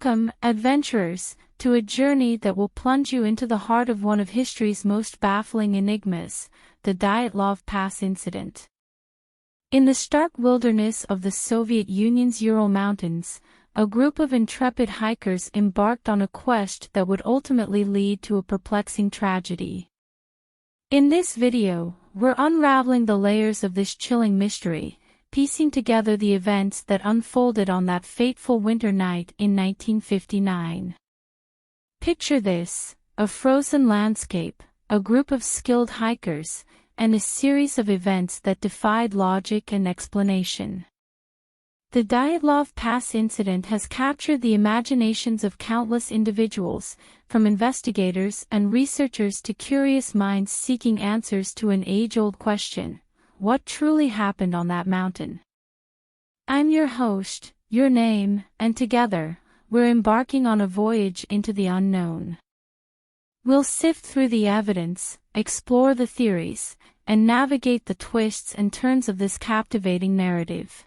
Welcome, adventurers, to a journey that will plunge you into the heart of one of history's most baffling enigmas, the Dyatlov Pass Incident. In the stark wilderness of the Soviet Union's Ural Mountains, a group of intrepid hikers embarked on a quest that would ultimately lead to a perplexing tragedy. In this video, we're unraveling the layers of this chilling mystery, piecing together the events that unfolded on that fateful winter night in 1959. Picture this: a frozen landscape, a group of skilled hikers, and a series of events that defied logic and explanation. The Dyatlov Pass Incident has captured the imaginations of countless individuals, from investigators and researchers to curious minds seeking answers to an age-old question: what truly happened on that mountain? I'm your host, your name, and together, we're embarking on a voyage into the unknown. We'll sift through the evidence, explore the theories, and navigate the twists and turns of this captivating narrative.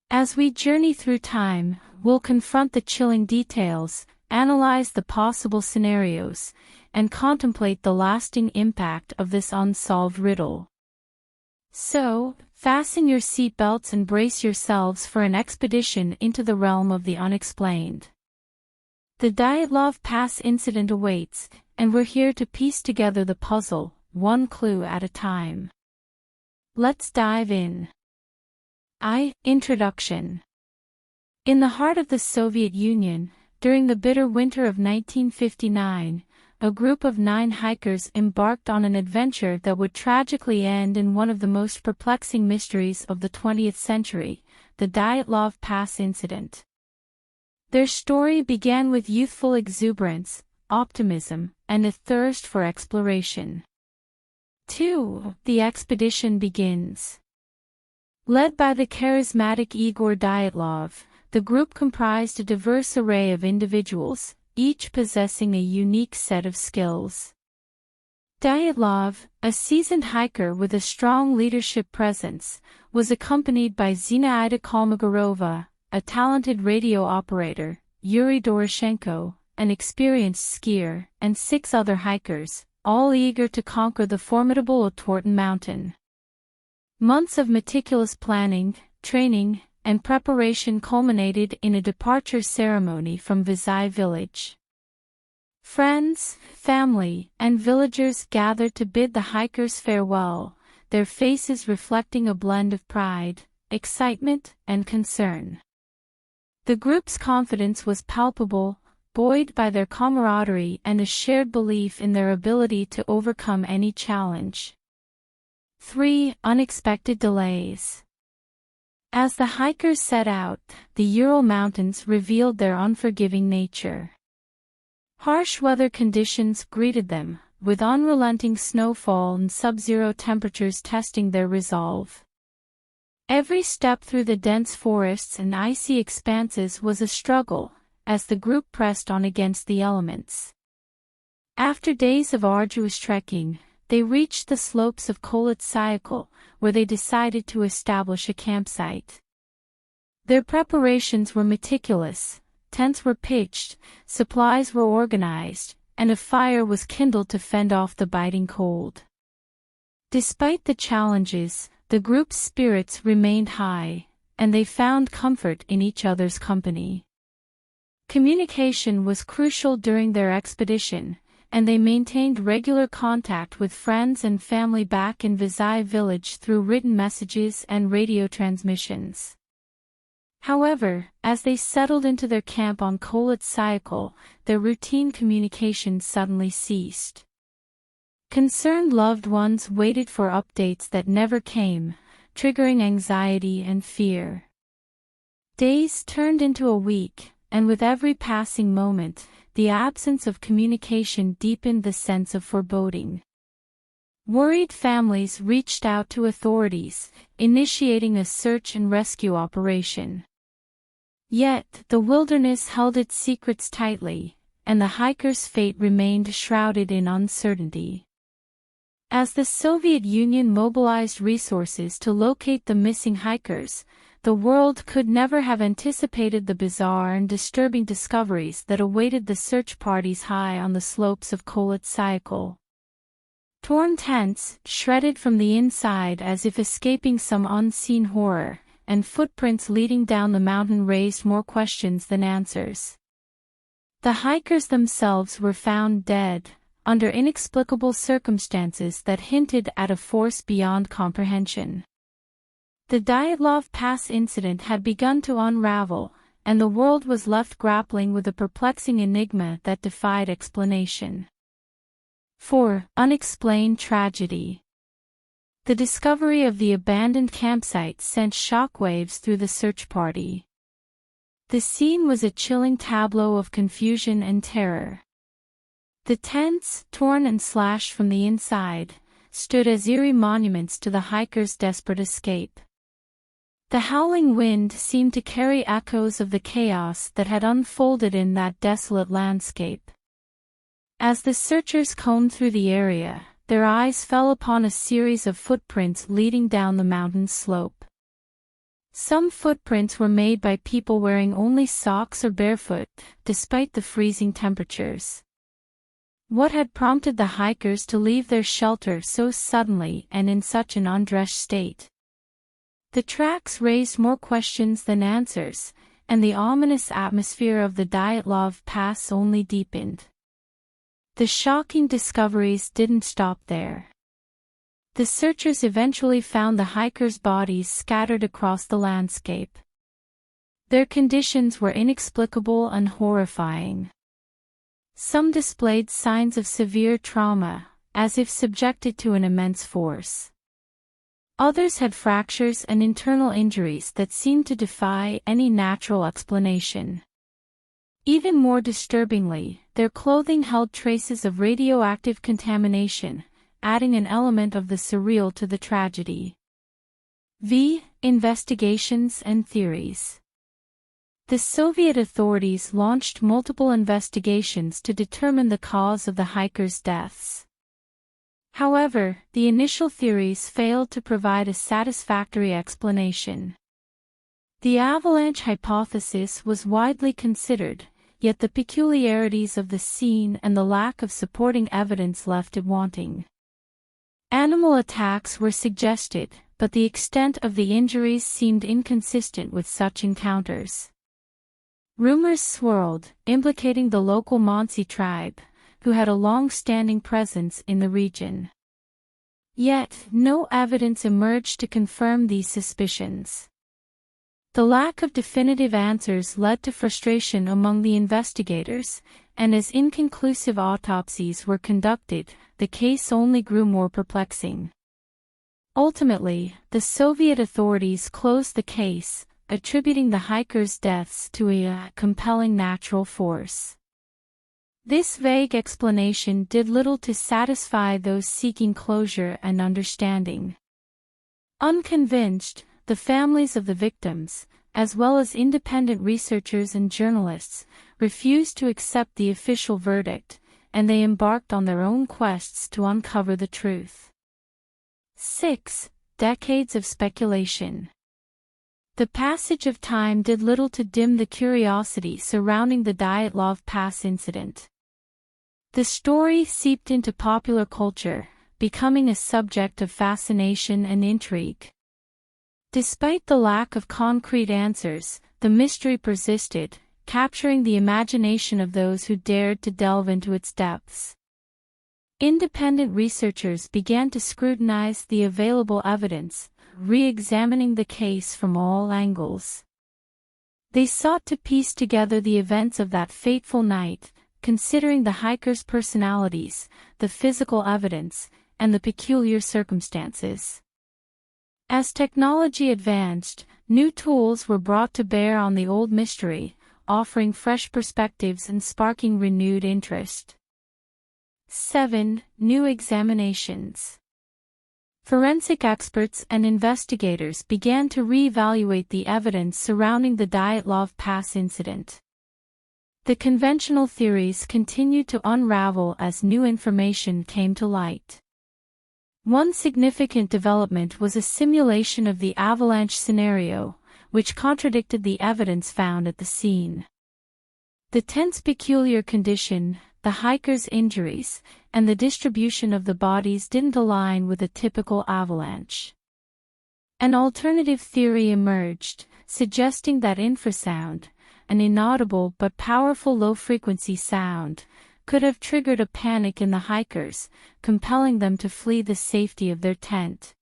As we journey through time, we'll confront the chilling details, analyze the possible scenarios, and contemplate the lasting impact of this unsolved riddle. So, fasten your seatbelts and brace yourselves for an expedition into the realm of the unexplained. The Dyatlov Pass Incident awaits, and we're here to piece together the puzzle, one clue at a time. Let's dive in. Introduction. In the heart of the Soviet Union, during the bitter winter of 1959, a group of 9 hikers embarked on an adventure that would tragically end in one of the most perplexing mysteries of the 20th century, the Dyatlov Pass Incident. Their story began with youthful exuberance, optimism, and a thirst for exploration. The expedition begins. Led by the charismatic Igor Dyatlov, the group comprised a diverse array of individuals, each possessing a unique set of skills. Dyatlov, a seasoned hiker with a strong leadership presence, was accompanied by Zinaida Kolmogorova, a talented radio operator, Yuri Doroshenko, an experienced skier, and 6 other hikers, all eager to conquer the formidable Otorten mountain. Months of meticulous planning, training, and preparation culminated in a departure ceremony from Vizhai village. Friends, family, and villagers gathered to bid the hikers farewell, their faces reflecting a blend of pride, excitement, and concern. The group's confidence was palpable, buoyed by their camaraderie and a shared belief in their ability to overcome any challenge. Unexpected delays. As the hikers set out, the Ural Mountains revealed their unforgiving nature. Harsh weather conditions greeted them, with unrelenting snowfall and sub-zero temperatures testing their resolve. Every step through the dense forests and icy expanses was a struggle, as the group pressed on against the elements. After days of arduous trekking, they reached the slopes of Kolet, where they decided to establish a campsite. Their preparations were meticulous, tents were pitched, supplies were organized, and a fire was kindled to fend off the biting cold. Despite the challenges, the group's spirits remained high, and they found comfort in each other's company. Communication was crucial during their expedition, and they maintained regular contact with friends and family back in Vizhai village through written messages and radio transmissions. However, as they settled into their camp on Kolet, their routine communication suddenly ceased. Concerned loved ones waited for updates that never came, triggering anxiety and fear. Days turned into a week, and with every passing moment, the absence of communication deepened the sense of foreboding. Worried families reached out to authorities, initiating a search and rescue operation. Yet, the wilderness held its secrets tightly, and the hikers' fate remained shrouded in uncertainty. As the Soviet Union mobilized resources to locate the missing hikers, the world could never have anticipated the bizarre and disturbing discoveries that awaited the search parties high on the slopes of Kolat-Syakhl. Torn tents, shredded from the inside as if escaping some unseen horror, and footprints leading down the mountain raised more questions than answers. The hikers themselves were found dead, under inexplicable circumstances that hinted at a force beyond comprehension. The Dyatlov Pass incident had begun to unravel, and the world was left grappling with a perplexing enigma that defied explanation. 4. Unexplained tragedy. The discovery of the abandoned campsite sent shockwaves through the search party. The scene was a chilling tableau of confusion and terror. The tents, torn and slashed from the inside, stood as eerie monuments to the hikers' desperate escape. The howling wind seemed to carry echoes of the chaos that had unfolded in that desolate landscape. As the searchers combed through the area, their eyes fell upon a series of footprints leading down the mountain slope. Some footprints were made by people wearing only socks or barefoot, despite the freezing temperatures. What had prompted the hikers to leave their shelter so suddenly and in such an undressed state? The tracks raised more questions than answers, and the ominous atmosphere of the Dyatlov Pass only deepened. The shocking discoveries didn't stop there. The searchers eventually found the hikers' bodies scattered across the landscape. Their conditions were inexplicable and horrifying. Some displayed signs of severe trauma, as if subjected to an immense force. Others had fractures and internal injuries that seemed to defy any natural explanation. Even more disturbingly, their clothing held traces of radioactive contamination, adding an element of the surreal to the tragedy. Investigations and theories. The Soviet authorities launched multiple investigations to determine the cause of the hikers' deaths. However, the initial theories failed to provide a satisfactory explanation. The avalanche hypothesis was widely considered, yet the peculiarities of the scene and the lack of supporting evidence left it wanting. Animal attacks were suggested, but the extent of the injuries seemed inconsistent with such encounters. Rumors swirled, implicating the local Mansi tribe, who had a long-standing presence in the region. Yet, no evidence emerged to confirm these suspicions. The lack of definitive answers led to frustration among the investigators, and as inconclusive autopsies were conducted, the case only grew more perplexing. Ultimately, the Soviet authorities closed the case, attributing the hikers' deaths to a compelling natural force. This vague explanation did little to satisfy those seeking closure and understanding. Unconvinced, the families of the victims, as well as independent researchers and journalists, refused to accept the official verdict, and they embarked on their own quests to uncover the truth. 6. Decades of speculation. The passage of time did little to dim the curiosity surrounding the Dyatlov Pass incident. The story seeped into popular culture, becoming a subject of fascination and intrigue. Despite the lack of concrete answers, the mystery persisted, capturing the imagination of those who dared to delve into its depths. Independent researchers began to scrutinize the available evidence, re-examining the case from all angles. They sought to piece together the events of that fateful night, considering the hikers' personalities, the physical evidence, and the peculiar circumstances. As technology advanced, new tools were brought to bear on the old mystery, offering fresh perspectives and sparking renewed interest. 7. New examinations. Forensic experts and investigators began to re-evaluate the evidence surrounding the Dyatlov Pass incident. The conventional theories continued to unravel as new information came to light. One significant development was a simulation of the avalanche scenario, which contradicted the evidence found at the scene. The tense peculiar condition, the hikers' injuries, and the distribution of the bodies didn't align with a typical avalanche. An alternative theory emerged, suggesting that infrasound, an inaudible but powerful low-frequency sound, could have triggered a panic in the hikers, compelling them to flee the safety of their tent.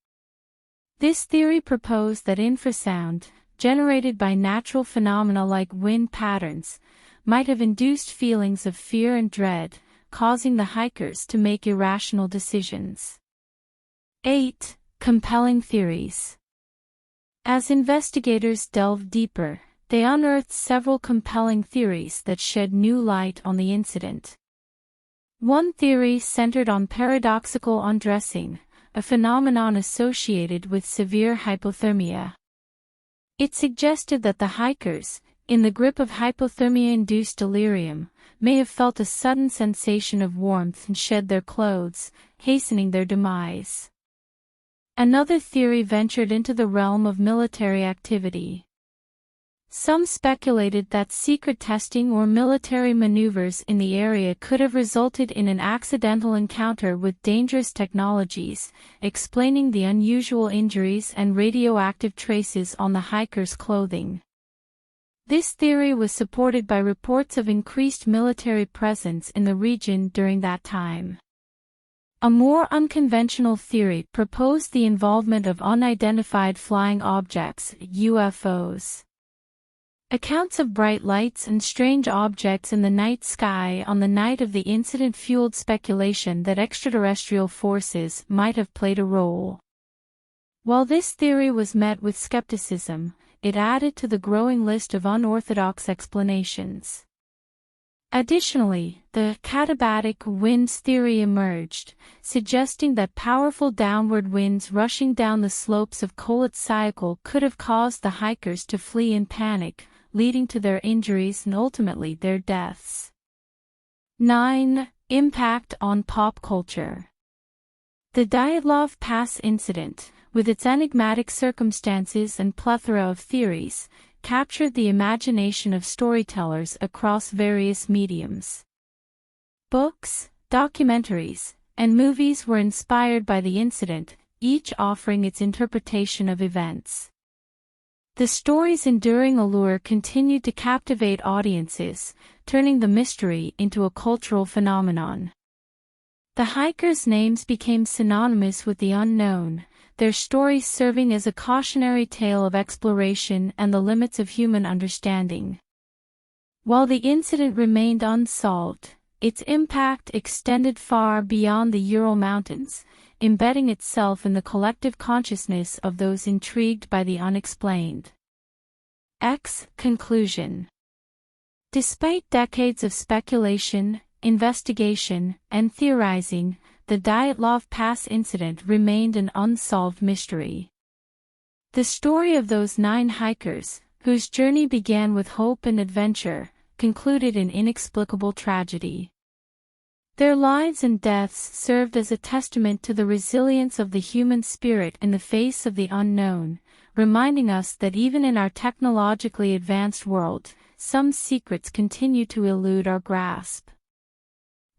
This theory proposed that infrasound, generated by natural phenomena like wind patterns, might have induced feelings of fear and dread, causing the hikers to make irrational decisions. 8. Compelling theories. As investigators delved deeper, they unearthed several compelling theories that shed new light on the incident. One theory centered on paradoxical undressing, a phenomenon associated with severe hypothermia. It suggested that the hikers, in the grip of hypothermia-induced delirium, may have felt a sudden sensation of warmth and shed their clothes, hastening their demise. Another theory ventured into the realm of military activity. Some speculated that secret testing or military maneuvers in the area could have resulted in an accidental encounter with dangerous technologies, explaining the unusual injuries and radioactive traces on the hikers' clothing. This theory was supported by reports of increased military presence in the region during that time. A more unconventional theory proposed the involvement of unidentified flying objects, UFOs. Accounts of bright lights and strange objects in the night sky on the night of the incident fueled speculation that extraterrestrial forces might have played a role. While this theory was met with skepticism, it added to the growing list of unorthodox explanations. Additionally, the katabatic winds theory emerged, suggesting that powerful downward winds rushing down the slopes of Kolat-Syakhl could have caused the hikers to flee in panic, leading to their injuries and ultimately their deaths. 9. Impact on pop culture. The Dyatlov Pass Incident, with its enigmatic circumstances and plethora of theories, captured the imagination of storytellers across various mediums. Books, documentaries, and movies were inspired by the incident, each offering its interpretation of events. The story's enduring allure continued to captivate audiences, turning the mystery into a cultural phenomenon. The hikers' names became synonymous with the unknown, their stories serving as a cautionary tale of exploration and the limits of human understanding. While the incident remained unsolved, its impact extended far beyond the Ural Mountains, embedding itself in the collective consciousness of those intrigued by the unexplained. Conclusion. Despite decades of speculation, investigation, and theorizing, the Dyatlov Pass incident remained an unsolved mystery. The story of those 9 hikers, whose journey began with hope and adventure, concluded in inexplicable tragedy. Their lives and deaths served as a testament to the resilience of the human spirit in the face of the unknown, reminding us that even in our technologically advanced world, some secrets continue to elude our grasp.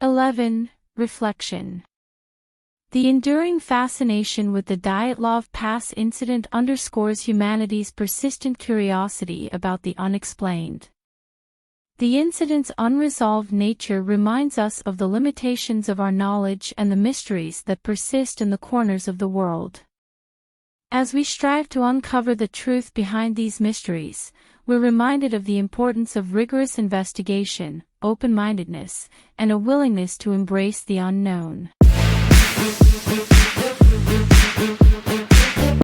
11. Reflection. The enduring fascination with the Dyatlov Pass incident underscores humanity's persistent curiosity about the unexplained. The incident's unresolved nature reminds us of the limitations of our knowledge and the mysteries that persist in the corners of the world. As we strive to uncover the truth behind these mysteries, we're reminded of the importance of rigorous investigation, open-mindedness, and a willingness to embrace the unknown.